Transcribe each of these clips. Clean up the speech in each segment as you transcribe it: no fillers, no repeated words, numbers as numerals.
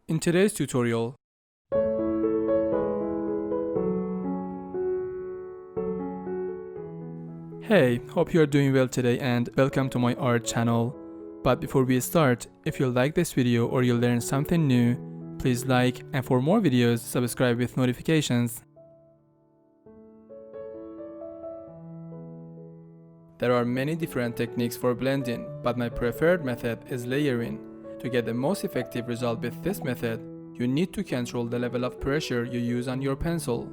In today's tutorial, hey, hope you are doing well today and welcome to my art channel. But before we start, if you like this video or you learned something new, please like, and for more videos, subscribe with notifications. There are many different techniques for blending, but my preferred method is layering. To get the most effective result with this method, you need to control the level of pressure you use on your pencil.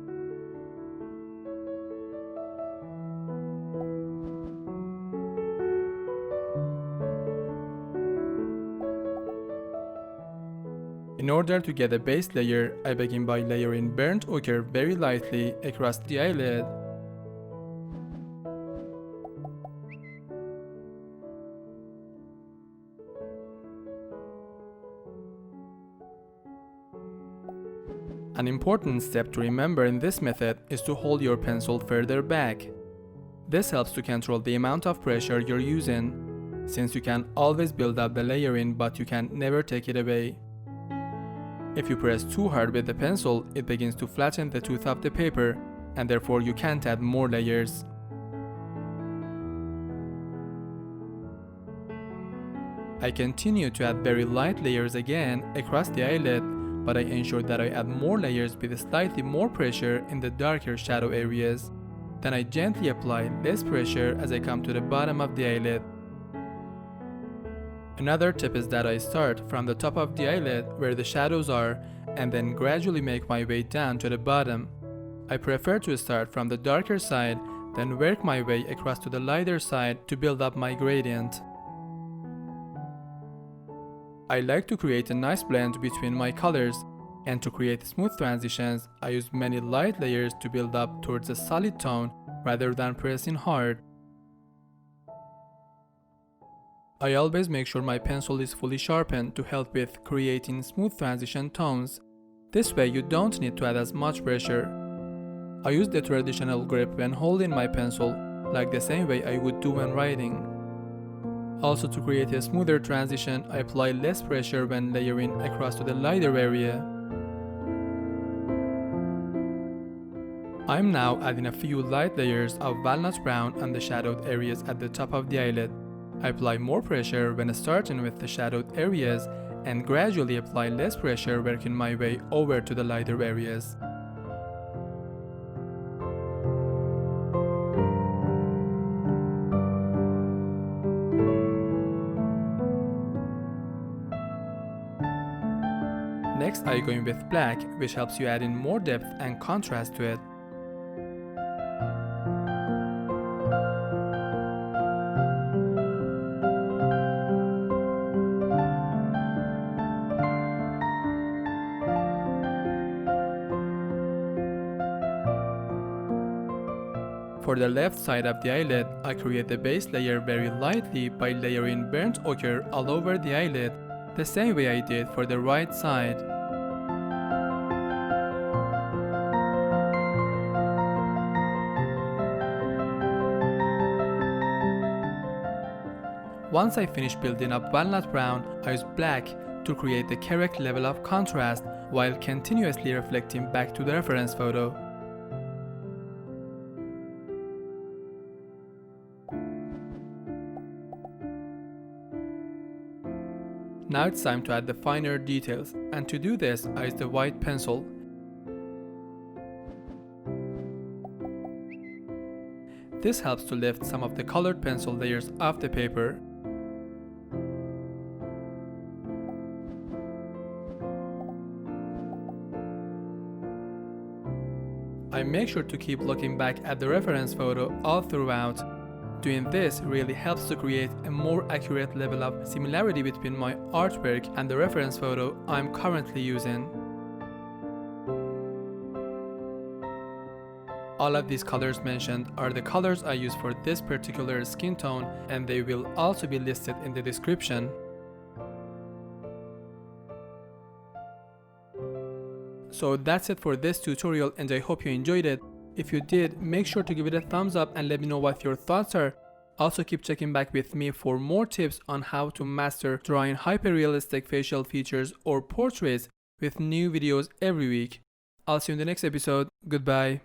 In order to get a base layer, I begin by layering burnt ochre very lightly across the eyelid. An important step to remember in this method is to hold your pencil further back. This helps to control the amount of pressure you're using, since you can always build up the layering but you can never take it away. If you press too hard with the pencil, it begins to flatten the tooth of the paper, and therefore you can't add more layers. I continue to add very light layers again across the eyelid, but I ensure that I add more layers with slightly more pressure in the darker shadow areas. Then I gently apply less pressure as I come to the bottom of the eyelid. Another tip is that I start from the top of the eyelid where the shadows are and then gradually make my way down to the bottom. I prefer to start from the darker side, then work my way across to the lighter side to build up my gradient. I like to create a nice blend between my colors, and to create smooth transitions, I use many light layers to build up towards a solid tone rather than pressing hard. I always make sure my pencil is fully sharpened to help with creating smooth transition tones. This way you don't need to add as much pressure. I use the traditional grip when holding my pencil, like the same way I would do when writing. Also, to create a smoother transition, I apply less pressure when layering across to the lighter area. I'm now adding a few light layers of walnut brown on the shadowed areas at the top of the eyelid. I apply more pressure when starting with the shadowed areas and gradually apply less pressure working my way over to the lighter areas. Next, I go in with black, which helps you add in more depth and contrast to it. For the left side of the eyelid, I create the base layer very lightly by layering burnt ochre all over the eyelid, the same way I did for the right side. Once I finish building up walnut brown, I use black to create the correct level of contrast while continuously reflecting back to the reference photo. Now it's time to add the finer details, and to do this, I use the white pencil. This helps to lift some of the colored pencil layers off the paper. I make sure to keep looking back at the reference photo all throughout. Doing this really helps to create a more accurate level of similarity between my artwork and the reference photo I'm currently using. All of these colors mentioned are the colors I use for this particular skin tone, and they will also be listed in the description. So that's it for this tutorial, and I hope you enjoyed it. If you did, make sure to give it a thumbs up and let me know what your thoughts are. Also keep checking back with me for more tips on how to master drawing hyper-realistic facial features or portraits with new videos every week. I'll see you in the next episode. Goodbye.